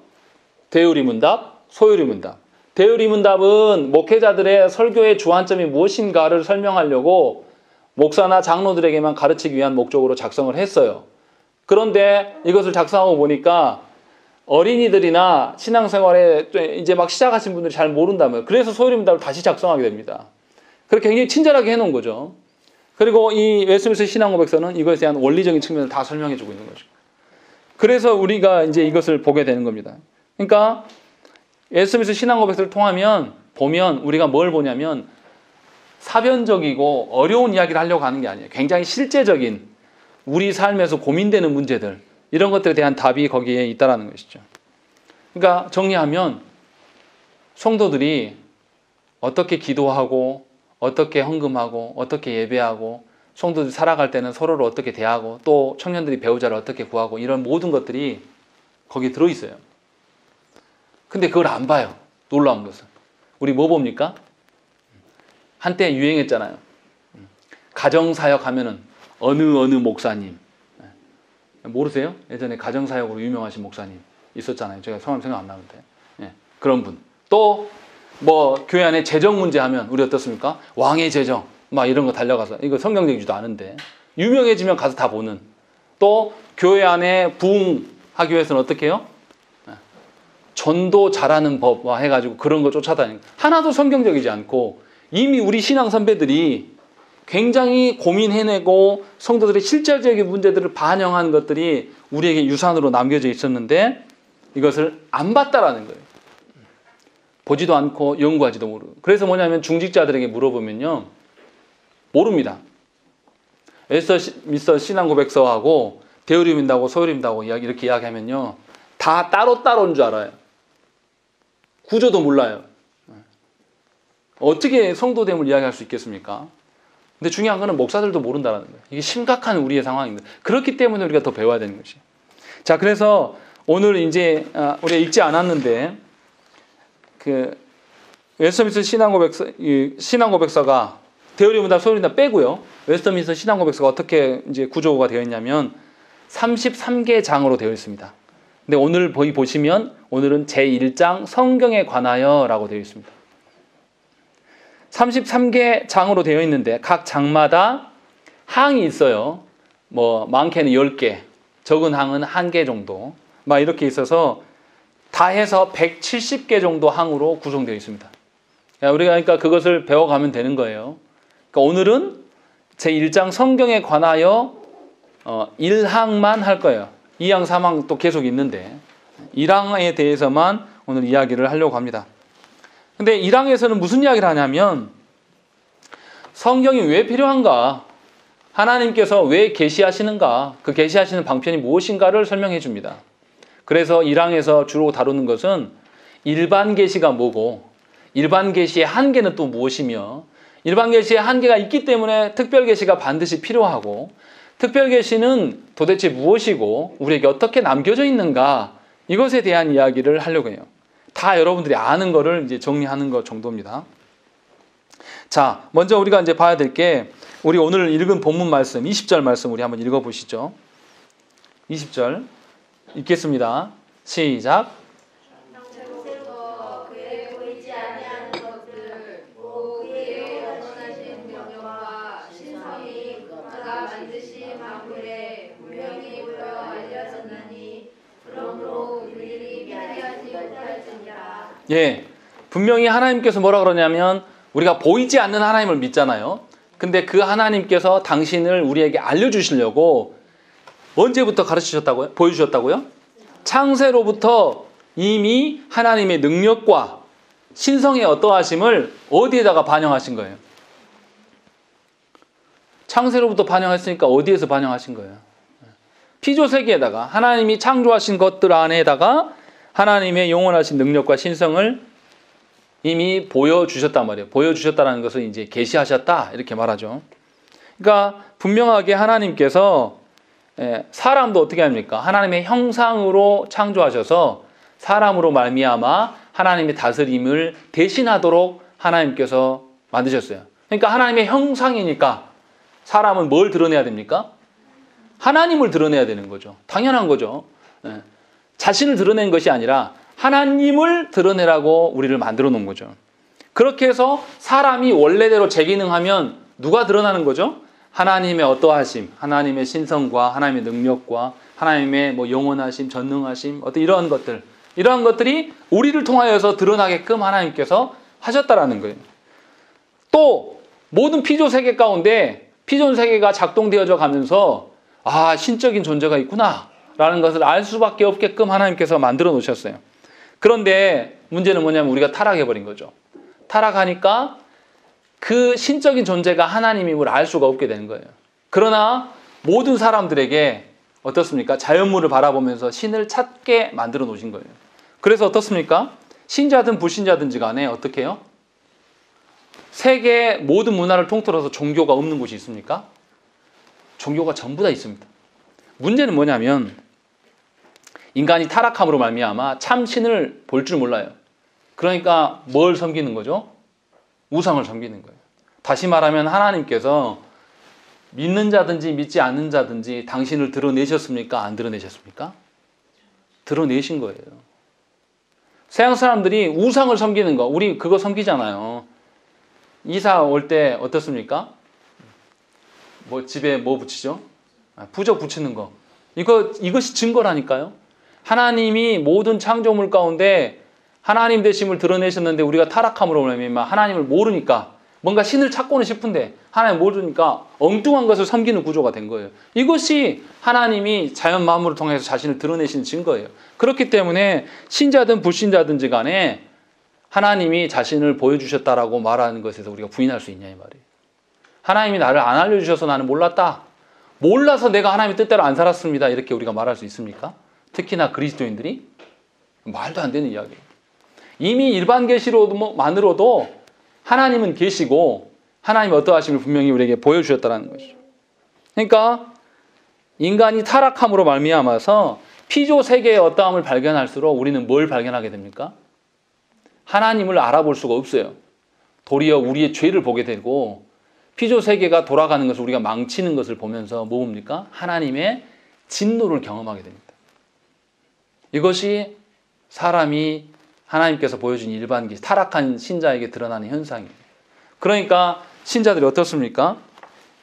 대율이 문답, 소율이 문답. 대율이 문답은 목회자들의 설교의 주안점이 무엇인가를 설명하려고 목사나 장로들에게만 가르치기 위한 목적으로 작성을 했어요. 그런데 이것을 작성하고 보니까 어린이들이나 신앙생활에 이제 막 시작하신 분들이 잘 모른다면, 그래서 소율이 문답을 다시 작성하게 됩니다. 그렇게 굉장히 친절하게 해놓은 거죠. 그리고 이 웨스트민스터 신앙고백서는 이것에 대한 원리적인 측면을 다 설명해주고 있는 거죠. 그래서 우리가 이제 이것을 보게 되는 겁니다. 그러니까 웨스트민스터 신앙고백서를 보면 우리가 뭘 보냐면, 사변적이고 어려운 이야기를 하려고 하는 게 아니에요. 굉장히 실제적인 우리 삶에서 고민되는 문제들, 이런 것들에 대한 답이 거기에 있다는 것이죠. 그러니까 정리하면 성도들이 어떻게 기도하고 어떻게 헌금하고 어떻게 예배하고, 성도들이 살아갈 때는 서로를 어떻게 대하고, 또 청년들이 배우자를 어떻게 구하고, 이런 모든 것들이 거기에 들어있어요. 근데 그걸 안 봐요. 놀라운 것은. 우리 뭐 봅니까? 한때 유행했잖아요. 가정사역 하면은 어느 목사님. 모르세요? 예전에 가정사역으로 유명하신 목사님 있었잖아요. 제가 성함 생각 안 나는데. 그런 분. 또 뭐 교회 안에 재정 문제 하면 우리 어떻습니까? 왕의 재정 막 이런 거 달려가서, 이거 성경적이지도 않은데 유명해지면 가서 다 보는. 또 교회 안에 부흥하기 위해서는 어떻게 해요? 전도 잘하는 법 해가지고 그런 거 쫓아다니는, 하나도 성경적이지 않고 이미 우리 신앙 선배들이 굉장히 고민해내고 성도들의 실질적인 문제들을 반영한 것들이 우리에게 유산으로 남겨져 있었는데 이것을 안 봤다라는 거예요. 보지도 않고 연구하지도 모르고. 그래서 뭐냐면 중직자들에게 물어보면요, 모릅니다. 웨스트민스터 신앙고백서하고 대율이 문답하고 소율이 문답하고 이렇게 이야기하면요, 다 따로따로인 줄 알아요. 구조도 몰라요. 어떻게 성도됨을 이야기할 수 있겠습니까? 근데 중요한 거는 목사들도 모른다는 거예요. 이게 심각한 우리의 상황입니다. 그렇기 때문에 우리가 더 배워야 되는 것이에요. 자, 그래서 오늘 이제 우리가 읽지 않았는데, 그 웨스트민스터 신앙고백서가 데어리문답, 소요문답 빼고요. 웨스트민스터 신앙고백서가 어떻게 이제 구조가 되어 있냐면 33개 장으로 되어 있습니다. 근데 오늘 보시면 오늘은 제1장 성경에 관하여라고 되어 있습니다. 33개 장으로 되어 있는데 각 장마다 항이 있어요. 뭐 많게는 10개, 적은 항은 1개 정도. 막 이렇게 있어서 다 해서 170개 정도 항으로 구성되어 있습니다. 우리가 그러니까 그것을 배워가면 되는 거예요. 그러니까 오늘은 제1장 성경에 관하여 1항만 할 거예요. 2항, 3항 또 계속 있는데 1항에 대해서만 오늘 이야기를 하려고 합니다. 근데 1항에서는 무슨 이야기를 하냐면 성경이 왜 필요한가? 하나님께서 왜 계시하시는가? 그 계시하시는 방편이 무엇인가를 설명해 줍니다. 그래서 1항에서 주로 다루는 것은 일반 계시가 뭐고 일반 계시의 한계는 또 무엇이며 일반 계시의 한계가 있기 때문에 특별 계시가 반드시 필요하고 특별 계시는 도대체 무엇이고 우리에게 어떻게 남겨져 있는가 이것에 대한 이야기를 하려고 해요. 다 여러분들이 아는 거를 이제 정리하는 것 정도입니다. 자, 먼저 우리가 이제 봐야 될 게 우리 오늘 읽은 본문 말씀 20절 말씀 우리 한번 읽어 보시죠. 20절 읽겠습니다. 시작. 예, 분명히 하나님께서 뭐라 그러냐면 우리가 보이지 않는 하나님을 믿잖아요. 근데 그 하나님께서 당신을 우리에게 알려주시려고 언제부터 가르치셨다고요? 보여주셨다고요? 창세로부터 이미 하나님의 능력과 신성의 어떠하심을 어디에다가 반영하신 거예요? 창세로부터 반영했으니까 어디에서 반영하신 거예요? 피조세계에다가 하나님이 창조하신 것들 안에다가 하나님의 영원하신 능력과 신성을 이미 보여주셨단 말이에요. 보여주셨다는 것을 이제 계시하셨다 이렇게 말하죠. 그러니까 분명하게 하나님께서 사람도 어떻게 합니까? 하나님의 형상으로 창조하셔서 사람으로 말미암아 하나님의 다스림을 대신하도록 하나님께서 만드셨어요. 그러니까 하나님의 형상이니까 사람은 뭘 드러내야 됩니까? 하나님을 드러내야 되는 거죠. 당연한 거죠. 자신을 드러낸 것이 아니라 하나님을 드러내라고 우리를 만들어 놓은 거죠. 그렇게 해서 사람이 원래대로 재기능하면 누가 드러나는 거죠? 하나님의 어떠하심, 하나님의 신성과 하나님의 능력과 하나님의 뭐 영원하심, 전능하심, 어떤 이러한 것들이 우리를 통하여서 드러나게끔 하나님께서 하셨다라는 거예요. 또 모든 피조 세계 가운데 피조 세계가 작동되어져 가면서 아, 신적인 존재가 있구나 라는 것을 알 수밖에 없게끔 하나님께서 만들어 놓으셨어요. 그런데 문제는 뭐냐면 우리가 타락해버린 거죠. 타락하니까 그 신적인 존재가 하나님임을 알 수가 없게 되는 거예요. 그러나 모든 사람들에게 어떻습니까? 자연물을 바라보면서 신을 찾게 만들어 놓으신 거예요. 그래서 어떻습니까? 신자든 불신자든지 간에 어떻게 해요? 세계 모든 문화를 통틀어서 종교가 없는 곳이 있습니까? 종교가 전부 다 있습니다. 문제는 뭐냐면 인간이 타락함으로 말미암아 참 신을 볼 줄 몰라요. 그러니까 뭘 섬기는 거죠? 우상을 섬기는 거예요. 다시 말하면 하나님께서 믿는 자든지 믿지 않는 자든지 당신을 드러내셨습니까? 안 드러내셨습니까? 드러내신 거예요. 서양 사람들이 우상을 섬기는 거, 우리 그거 섬기잖아요. 이사 올 때 어떻습니까? 뭐 집에 뭐 붙이죠? 부적 붙이는 거. 이것이 증거라니까요. 하나님이 모든 창조물 가운데 하나님 되심을 드러내셨는데 우리가 타락함으로 말미암아 하나님을 모르니까 뭔가 신을 찾고는 싶은데 하나님 모르니까 엉뚱한 것을 섬기는 구조가 된 거예요. 이것이 하나님이 자연 만물을 통해서 자신을 드러내시는 증거예요. 그렇기 때문에 신자든 불신자든지 간에 하나님이 자신을 보여주셨다라고 말하는 것에서 우리가 부인할 수 있냐 이 말이에요. 하나님이 나를 안 알려주셔서 나는 몰랐다. 몰라서 내가 하나님의 뜻대로 안 살았습니다. 이렇게 우리가 말할 수 있습니까? 특히나 그리스도인들이? 말도 안 되는 이야기예요. 이미 일반 계시로만으로도 하나님은 계시고 하나님의 어떠하심을 분명히 우리에게 보여주셨다는 것이죠. 그러니까 인간이 타락함으로 말미암아서 피조 세계의 어떠함을 발견할수록 우리는 뭘 발견하게 됩니까? 하나님을 알아볼 수가 없어요. 도리어 우리의 죄를 보게 되고 피조 세계가 돌아가는 것을 우리가 망치는 것을 보면서 뭡니까? 하나님의 진노를 경험하게 됩니다. 이것이 사람이 하나님께서 보여준 일반 계시, 타락한 신자에게 드러나는 현상이에요. 그러니까 신자들이 어떻습니까?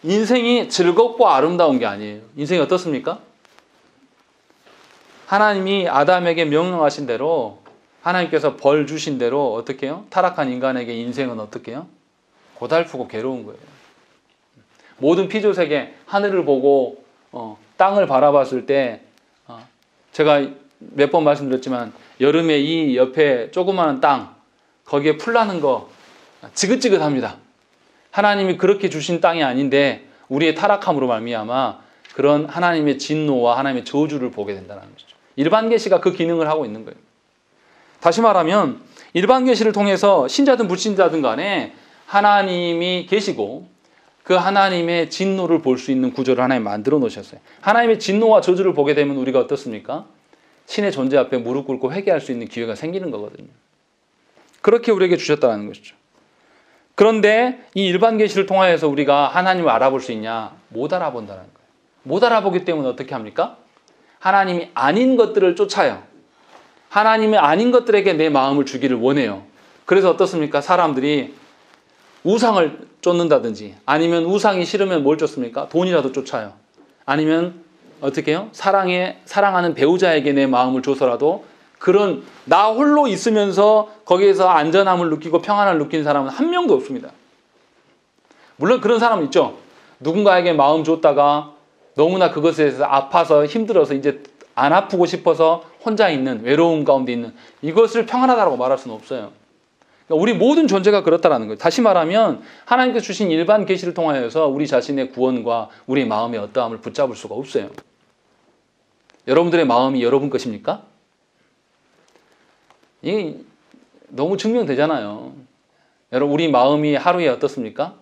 인생이 즐겁고 아름다운 게 아니에요. 인생이 어떻습니까? 하나님이 아담에게 명령하신 대로, 하나님께서 벌 주신 대로 어떻게 해요? 타락한 인간에게 인생은 어떻게 해요? 고달프고 괴로운 거예요. 모든 피조세계, 하늘을 보고 땅을 바라봤을 때 제가 몇 번 말씀드렸지만 여름에 이 옆에 조그마한 땅, 거기에 풀 나는 거 지긋지긋합니다. 하나님이 그렇게 주신 땅이 아닌데 우리의 타락함으로 말미암아 그런 하나님의 진노와 하나님의 저주를 보게 된다는 거죠. 일반 계시가 그 기능을 하고 있는 거예요. 다시 말하면 일반 계시를 통해서 신자든 불신자든 간에 하나님이 계시고 그 하나님의 진노를 볼 수 있는 구조를 하나님 만들어 놓으셨어요. 하나님의 진노와 저주를 보게 되면 우리가 어떻습니까? 신의 존재 앞에 무릎 꿇고 회개할 수 있는 기회가 생기는 거거든요. 그렇게 우리에게 주셨다는 것이죠. 그런데 이 일반 계시를 통하여서 우리가 하나님을 알아볼 수 있냐? 못 알아본다는 거예요. 못 알아보기 때문에 어떻게 합니까? 하나님이 아닌 것들을 쫓아요. 하나님이 아닌 것들에게 내 마음을 주기를 원해요. 그래서 어떻습니까? 사람들이 우상을 쫓는다든지 아니면 우상이 싫으면 뭘 쫓습니까? 돈이라도 쫓아요. 아니면 어떻게 해요? 사랑하는 배우자에게 내 마음을 줘서라도 그런 나 홀로 있으면서 거기에서 안전함을 느끼고 평안을 느끼는 사람은 한 명도 없습니다. 물론 그런 사람은 있죠. 누군가에게 마음 줬다가 너무나 그것에 대해서 아파서 힘들어서 이제 안 아프고 싶어서 혼자 있는 외로움 가운데 있는 이것을 평안하다고 말할 수는 없어요. 그러니까 우리 모든 존재가 그렇다는 거예요. 다시 말하면 하나님께서 주신 일반 계시를 통하여서 우리 자신의 구원과 우리 마음의 어떠함을 붙잡을 수가 없어요. 여러분들의 마음이 여러분 것입니까? 이게 너무 증명되잖아요. 여러분 우리 마음이 하루에 어떻습니까?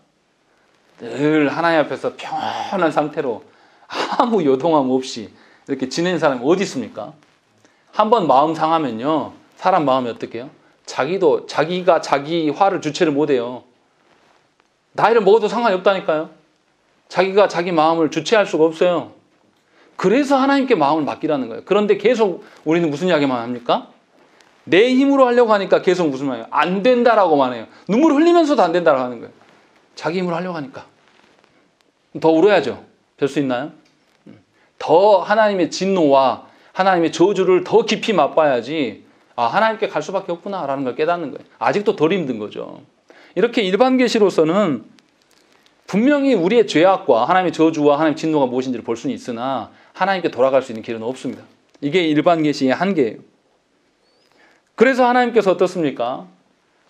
늘 하나님 앞에서 평안한 상태로 아무 요동함 없이 이렇게 지내는 사람이 어디 있습니까? 한번 마음 상하면요. 사람 마음이 어떻게 해요? 자기가 자기 화를 주체를 못해요. 나이를 먹어도 상관이 없다니까요. 자기가 자기 마음을 주체할 수가 없어요. 그래서 하나님께 마음을 맡기라는 거예요. 그런데 계속 우리는 무슨 이야기만 합니까? 내 힘으로 하려고 하니까 계속 무슨 말이에요? 안 된다라고만 해요. 눈물 흘리면서도 안 된다라고 하는 거예요. 자기 힘으로 하려고 하니까. 더 울어야죠. 될 수 있나요? 더 하나님의 진노와 하나님의 저주를 더 깊이 맛봐야지 하나님께 갈 수밖에 없구나라는 걸 깨닫는 거예요. 아직도 덜 힘든 거죠. 이렇게 일반 계시로서는 분명히 우리의 죄악과 하나님의 저주와 하나님의 진노가 무엇인지를 볼 수는 있으나 하나님께 돌아갈 수 있는 길은 없습니다. 이게 일반 계시의 한계예요. 그래서 하나님께서 어떻습니까?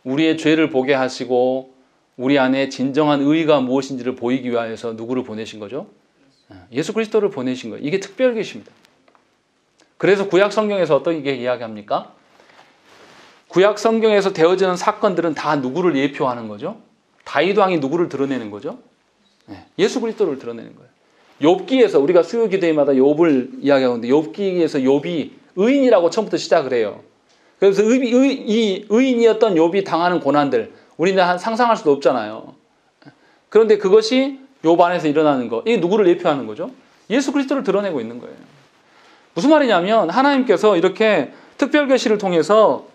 우리의 죄를 보게 하시고 우리 안에 진정한 의의가 무엇인지를 보이기 위하여서 누구를 보내신 거죠? 예수 그리스도를 보내신 거예요. 이게 특별 계시입니다. 그래서 구약 성경에서 어떻게 이야기합니까? 구약 성경에서 되어지는 사건들은 다 누구를 예표하는 거죠? 다윗 왕이 누구를 드러내는 거죠? 예수 그리스도를 드러내는 거예요. 욥기에서 우리가 수요 기도회마다 욥을 이야기하는데 욥기에서 욥이 의인이라고 처음부터 시작을 해요. 그래서 이 의인이었던 욥이 당하는 고난들 우리는 상상할 수도 없잖아요. 그런데 그것이 욥 안에서 일어나는 것, 이게 누구를 예표하는 거죠? 예수 그리스도를 드러내고 있는 거예요. 무슨 말이냐면 하나님께서 이렇게 특별 계시를 통해서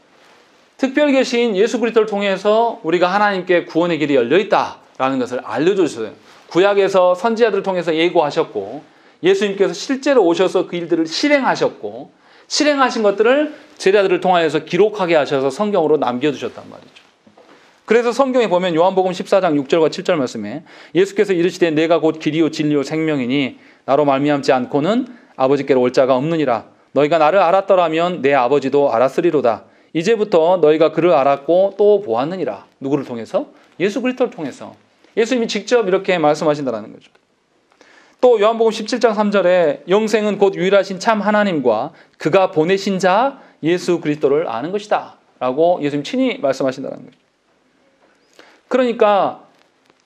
특별 계시인 예수 그리스도를 통해서 우리가 하나님께 구원의 길이 열려 있다라는 것을 알려줘 주셨어요. 구약에서 선지자들을 통해서 예고하셨고 예수님께서 실제로 오셔서 그 일들을 실행하셨고 실행하신 것들을 제자들을 통하여서 기록하게 하셔서 성경으로 남겨두셨단 말이죠. 그래서 성경에 보면 요한복음 14장 6절과 7절 말씀에 예수께서 이르시되 내가 곧 길이요 진리요 생명이니 나로 말미암지 않고는 아버지께로 올 자가 없느니라. 너희가 나를 알았더라면 내 아버지도 알았으리로다. 이제부터 너희가 그를 알았고 또 보았느니라. 누구를 통해서? 예수 그리스도를 통해서. 예수님이 직접 이렇게 말씀하신다는 거죠. 또 요한복음 17장 3절에 영생은 곧 유일하신 참 하나님과 그가 보내신 자 예수 그리스도를 아는 것이다 라고 예수님 친히 말씀하신다는 거죠. 그러니까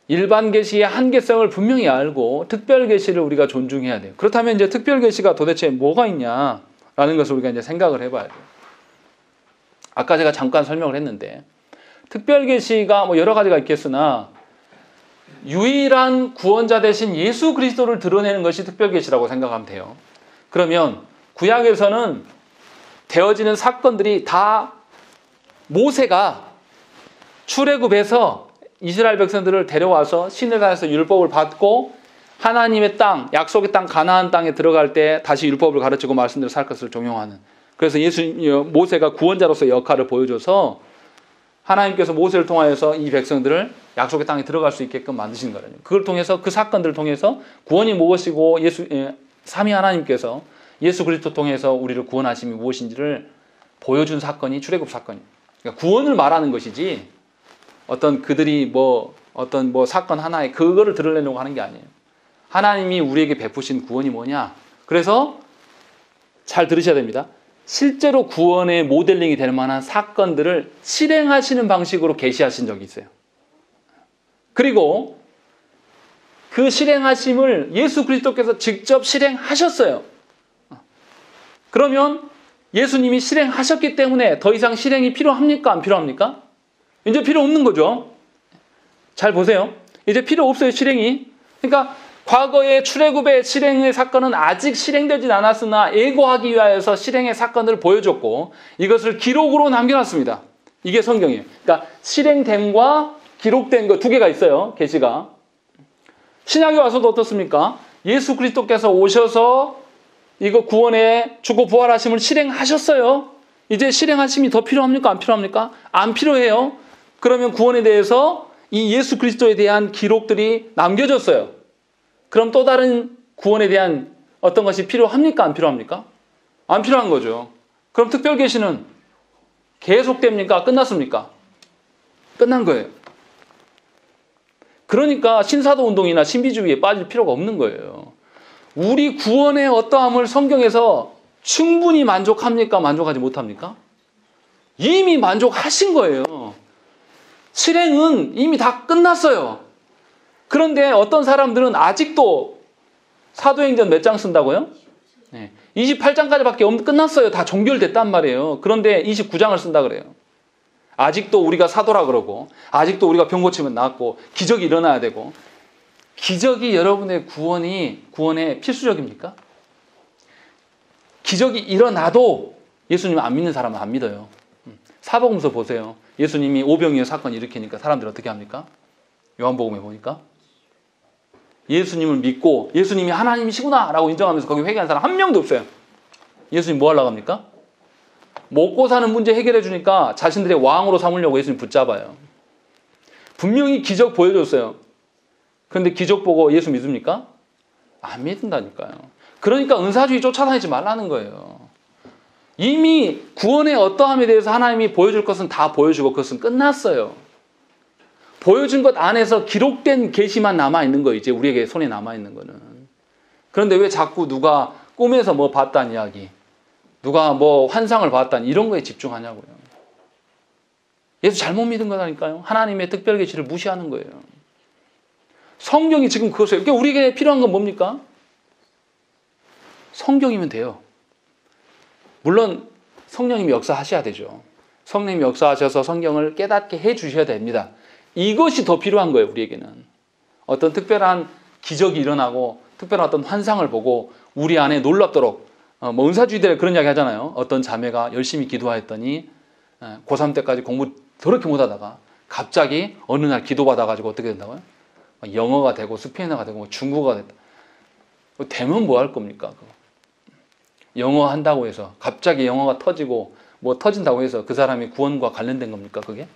일반 계시의 한계성을 분명히 알고 특별 계시를 우리가 존중해야 돼요. 그렇다면 이제 특별 계시가 도대체 뭐가 있냐라는 것을 우리가 이제 생각을 해봐야 돼요. 아까 제가 잠깐 설명을 했는데 특별 계시가 뭐 여러 가지가 있겠으나 유일한 구원자 되신 예수 그리스도를 드러내는 것이 특별계시라고 생각하면 돼요. 그러면 구약에서는 되어지는 사건들이 다 모세가 출애굽해서 이스라엘 백성들을 데려와서 시내산에서 율법을 받고 하나님의 땅, 약속의 땅, 가나안 땅에 들어갈 때 다시 율법을 가르치고 말씀대로 살 것을 종용하는. 그래서 모세가 구원자로서의 역할을 보여줘서 하나님께서 모세를 통하여서 이 백성들을 약속의 땅에 들어갈 수 있게끔 만드신 거예요. 그걸 통해서 그 사건들을 통해서 구원이 무엇이고 삼위 하나님께서 예수 그리스도 통해서 우리를 구원하심이 무엇인지를 보여준 사건이 출애굽 사건이에요. 그러니까 구원을 말하는 것이지 어떤 그들이 어떤 사건 하나에 그거를 드러내려고 하는 게 아니에요. 하나님이 우리에게 베푸신 구원이 뭐냐? 그래서 잘 들으셔야 됩니다. 실제로 구원의 모델링이 될 만한 사건들을 실행하시는 방식으로 계시하신 적이 있어요. 그리고 그 실행하심을 예수 그리스도께서 직접 실행하셨어요. 그러면 예수님이 실행하셨기 때문에 더 이상 실행이 필요합니까? 안 필요합니까? 이제 필요 없는 거죠. 잘 보세요. 이제 필요 없어요, 실행이. 그러니까 과거의 출애굽의 실행의 사건은 아직 실행되진 않았으나 예고하기 위하여서 실행의 사건을 보여줬고 이것을 기록으로 남겨놨습니다. 이게 성경이에요. 그러니까 실행됨과 기록된 거 두 개가 있어요. 계시가. 신약에 와서도 어떻습니까? 예수 그리스도께서 오셔서 이거 구원에 죽고 부활하심을 실행하셨어요. 이제 실행하심이 더 필요합니까? 안 필요합니까? 안 필요해요. 그러면 구원에 대해서 이 예수 그리스도에 대한 기록들이 남겨졌어요. 그럼 또 다른 구원에 대한 어떤 것이 필요합니까? 안 필요합니까? 안 필요한 거죠. 그럼 특별계시는 계속됩니까? 끝났습니까? 끝난 거예요. 그러니까 신사도 운동이나 신비주의에 빠질 필요가 없는 거예요. 우리 구원의 어떠함을 성경에서 충분히 만족합니까? 만족하지 못합니까? 이미 만족하신 거예요. 실행은 이미 다 끝났어요. 그런데 어떤 사람들은 아직도 사도행전 몇 장 쓴다고요? 28장까지밖에 끝났어요. 다 종결됐단 말이에요. 그런데 29장을 쓴다 그래요. 아직도 우리가 사도라 그러고 아직도 우리가 병 고치면 낫고 기적이 일어나야 되고 기적이 여러분의 구원에 필수적입니까? 기적이 일어나도 예수님 안 믿는 사람은 안 믿어요. 사복음서 보세요. 예수님이 오병이어 사건 일으키니까 사람들이 어떻게 합니까? 요한복음에 보니까 예수님을 믿고 예수님이 하나님이시구나 라고 인정하면서 거기 회개한 사람 한 명도 없어요. 예수님 뭐 하려고 합니까? 먹고 사는 문제 해결해 주니까 자신들의 왕으로 삼으려고 예수님 붙잡아요. 분명히 기적 보여줬어요. 그런데 기적 보고 예수 믿습니까? 안 믿는다니까요. 그러니까 은사주의 쫓아다니지 말라는 거예요. 이미 구원의 어떠함에 대해서 하나님이 보여줄 것은 다 보여주고 그것은 끝났어요. 보여준 것 안에서 기록된 계시만 남아있는 거예요. 이제 우리에게 손에 남아있는 거는. 그런데 왜 자꾸 누가 꿈에서 뭐 봤다는 이야기, 누가 뭐 환상을 봤다는 이런 거에 집중하냐고요. 예수 잘못 믿은 거라니까요. 하나님의 특별 계시를 무시하는 거예요. 성경이 지금 그것을, 그러니까 우리에게 필요한 건 뭡니까? 성경이면 돼요. 물론 성령님이 역사하셔야 되죠. 성령님이 역사하셔서 성경을 깨닫게 해주셔야 됩니다. 이것이 더 필요한 거예요, 우리에게는. 어떤 특별한 기적이 일어나고 특별한 어떤 환상을 보고 우리 안에 놀랍도록 뭐 은사주의들 그런 이야기 하잖아요. 어떤 자매가 열심히 기도하였더니 고3 때까지 공부 더럽게 못하다가 갑자기 어느 날 기도받아가지고 어떻게 된다고요? 영어가 되고 스페인어가 되고 뭐 중국어가 됐다. 되면 뭐 할 겁니까? 영어 한다고 해서 갑자기 영어가 터지고 뭐 터진다고 해서 그 사람이 구원과 관련된 겁니까? 그게?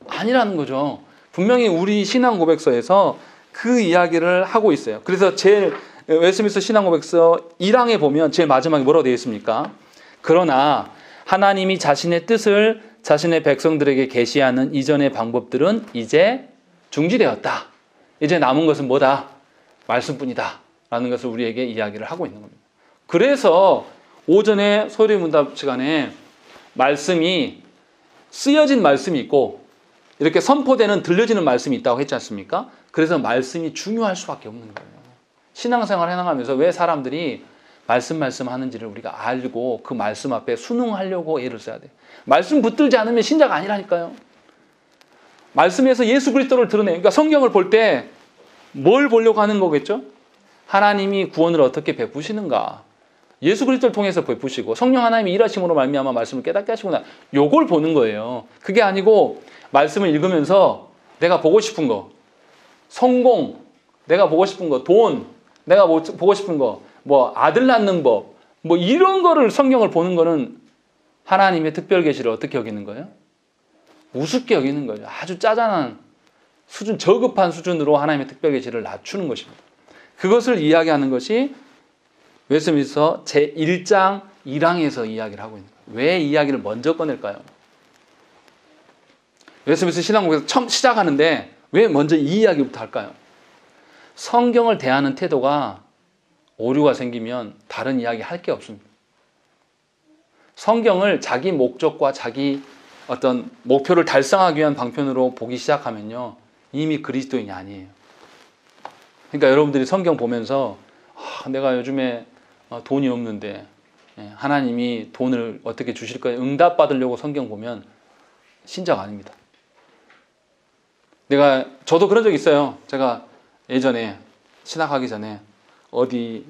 아니라는 거죠. 분명히 우리 신앙 고백서에서 그 이야기를 하고 있어요. 그래서 제일 웨스트민스터 신앙 고백서 1항에 보면 제일 마지막에 뭐라고 되어 있습니까? 그러나 하나님이 자신의 뜻을 자신의 백성들에게 계시하는 이전의 방법들은 이제 중지되었다. 이제 남은 것은 뭐다? 말씀뿐이다. 라는 것을 우리에게 이야기를 하고 있는 겁니다. 그래서 오전에 소리문답 시간에 말씀이 쓰여진 말씀이 있고 이렇게 선포되는 들려지는 말씀이 있다고 했지 않습니까? 그래서 말씀이 중요할 수밖에 없는 거예요. 신앙생활 해나가면서 왜 사람들이 말씀 하는지를 우리가 알고 그 말씀 앞에 순응하려고 애를 써야 돼요. 말씀 붙들지 않으면 신자가 아니라니까요. 말씀에서 예수 그리스도를 드러내요. 그러니까 성경을 볼 때 뭘 보려고 하는 거겠죠? 하나님이 구원을 어떻게 베푸시는가? 예수 그리스도를 통해서 베푸시고 성령 하나님이 일하심으로 말미암아 말씀을 깨닫게 하시구나. 요걸 보는 거예요. 그게 아니고 말씀을 읽으면서 내가 보고 싶은 거, 성공, 내가 보고 싶은 거, 돈, 내가 보고 싶은 거, 뭐 아들 낳는 법, 뭐 이런 거를 성경을 보는 거는 하나님의 특별 계시를 어떻게 여기는 거예요? 우습게 여기는 거죠. 아주 짜잔한 수준, 저급한 수준으로 하나님의 특별 계시를 낮추는 것입니다. 그것을 이야기하는 것이 웨스트민스터 제1장 1항에서 이야기를 하고 있는 거예요. 왜 이야기를 먼저 꺼낼까요? 웨스트민스터 신앙국에서 처음 시작하는데 왜 먼저 이 이야기부터 할까요? 성경을 대하는 태도가 오류가 생기면 다른 이야기 할 게 없습니다. 성경을 자기 목적과 자기 어떤 목표를 달성하기 위한 방편으로 보기 시작하면요, 이미 그리스도인이 아니에요. 그러니까 여러분들이 성경 보면서 내가 요즘에 돈이 없는데 하나님이 돈을 어떻게 주실 거예요? 응답받으려고 성경 보면 신자가 아닙니다. 저도 그런 적 있어요. 제가 예전에 신학하기 전에 어디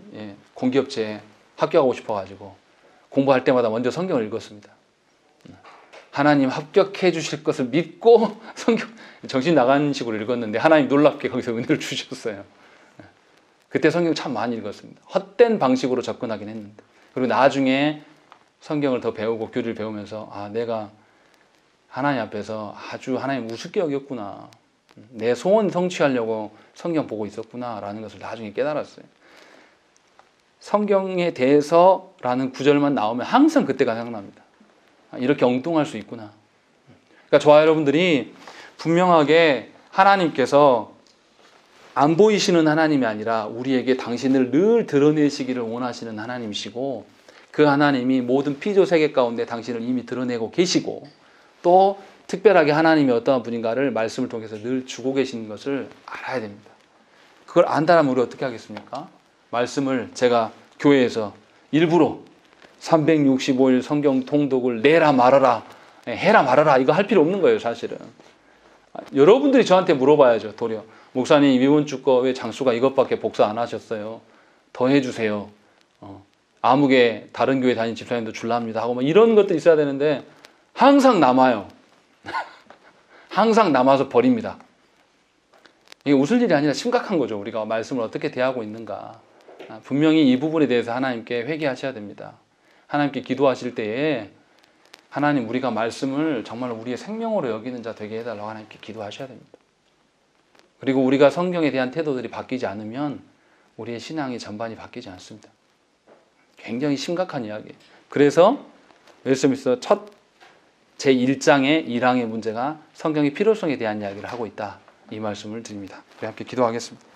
공기업체에 합격하고 싶어가지고 공부할 때마다 먼저 성경을 읽었습니다. 하나님 합격해 주실 것을 믿고 성경 정신 나간 식으로 읽었는데 하나님 놀랍게 거기서 은혜를 주셨어요. 그때 성경 참 많이 읽었습니다. 헛된 방식으로 접근하긴 했는데, 그리고 나중에 성경을 더 배우고 교리를 배우면서 내가 하나님 앞에서 아주 하나님 우습게 여겼구나, 내 소원 성취하려고 성경 보고 있었구나 라는 것을 나중에 깨달았어요. 성경에 대해서라는 구절만 나오면 항상 그때가 생각납니다. 이렇게 엉뚱할 수 있구나. 그러니까 저와 여러분들이 분명하게 하나님께서 안 보이시는 하나님이 아니라 우리에게 당신을 늘 드러내시기를 원하시는 하나님이시고, 그 하나님이 모든 피조 세계 가운데 당신을 이미 드러내고 계시고, 또 특별하게 하나님이 어떠한 분인가를 말씀을 통해서 늘 주고 계시는 것을 알아야 됩니다. 그걸 안다면 우리 어떻게 하겠습니까? 말씀을 제가 교회에서 일부러 365일 성경 통독을 내라 말아라, 해라 말아라 이거 할 필요 없는 거예요. 사실은 여러분들이 저한테 물어봐야죠. 도리어 목사님 이번 주 거 왜 장수가 이것밖에 복사 안 하셨어요? 더 해주세요. 아무개 다른 교회 다니는 집사님도 줄랍니다 하고 막 이런 것도 있어야 되는데 항상 남아요. 항상 남아서 버립니다. 이게 웃을 일이 아니라 심각한 거죠. 우리가 말씀을 어떻게 대하고 있는가. 분명히 이 부분에 대해서 하나님께 회개하셔야 됩니다. 하나님께 기도하실 때에 하나님, 우리가 말씀을 정말 우리의 생명으로 여기는 자 되게 해달라고 하나님께 기도하셔야 됩니다. 그리고 우리가 성경에 대한 태도들이 바뀌지 않으면 우리의 신앙이 전반이 바뀌지 않습니다. 굉장히 심각한 이야기예요. 그래서 웨스트민스터 첫 제1장의 1항의 문제가 성경의 필요성에 대한 이야기를 하고 있다, 이 말씀을 드립니다. 우리 함께 기도하겠습니다.